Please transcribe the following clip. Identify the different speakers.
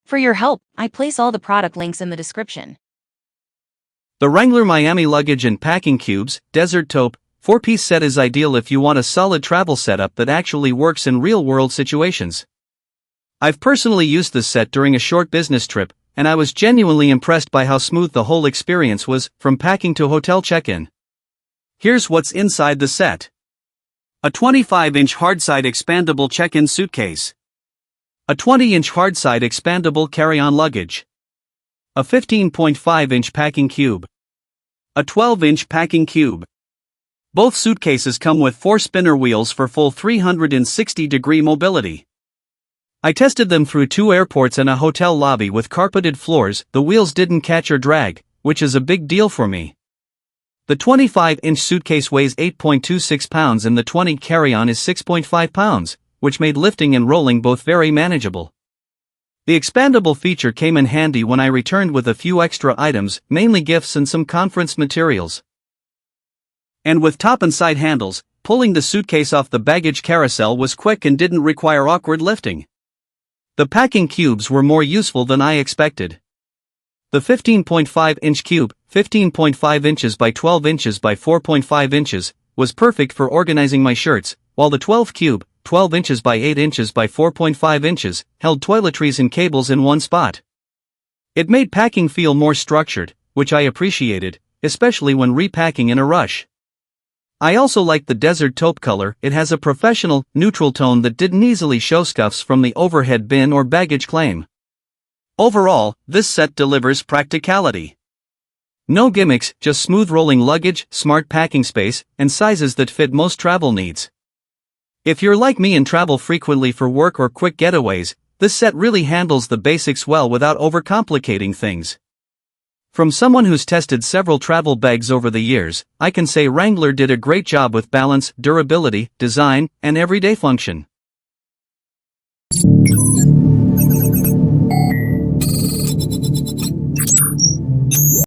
Speaker 1: For your help, I place all the product links in the description.
Speaker 2: The Wrangler Miami Luggage and Packing Cubes Desert Taupe 4-piece set is ideal if you want a solid travel setup that actually works in real-world situations. I've personally used this set during a short business trip, and I was genuinely impressed by how smooth the whole experience was, from packing to hotel check-in. Here's what's inside the set. A 25-inch hardside expandable check-in suitcase. A 20-inch hardside expandable carry-on luggage. A 15.5-inch packing cube. A 12-inch packing cube. Both suitcases come with 4 spinner wheels for full 360-degree mobility. I tested them through 2 airports and a hotel lobby with carpeted floors. The wheels didn't catch or drag, which is a big deal for me. The 25-inch suitcase weighs 8.26 pounds and the 20 carry-on is 6.5 pounds, which made lifting and rolling both very manageable. The expandable feature came in handy when I returned with a few extra items, mainly gifts and some conference materials. And with top and side handles, pulling the suitcase off the baggage carousel was quick and didn't require awkward lifting. The packing cubes were more useful than I expected. The 15.5-inch cube, 15.5 inches by 12 inches by 4.5 inches, was perfect for organizing my shirts, while the 12 cube, 12 inches by 8 inches by 4.5 inches, held toiletries and cables in one spot. It made packing feel more structured, which I appreciated, especially when repacking in a rush. I also liked the desert taupe color. It has a professional, neutral tone that didn't easily show scuffs from the overhead bin or baggage claim. Overall, this set delivers practicality. No gimmicks, just smooth rolling luggage, smart packing space, and sizes that fit most travel needs. If you're like me and travel frequently for work or quick getaways, this set really handles the basics well without overcomplicating things. From someone who's tested several travel bags over the years, I can say Wrangler did a great job with balance, durability, design, and everyday function.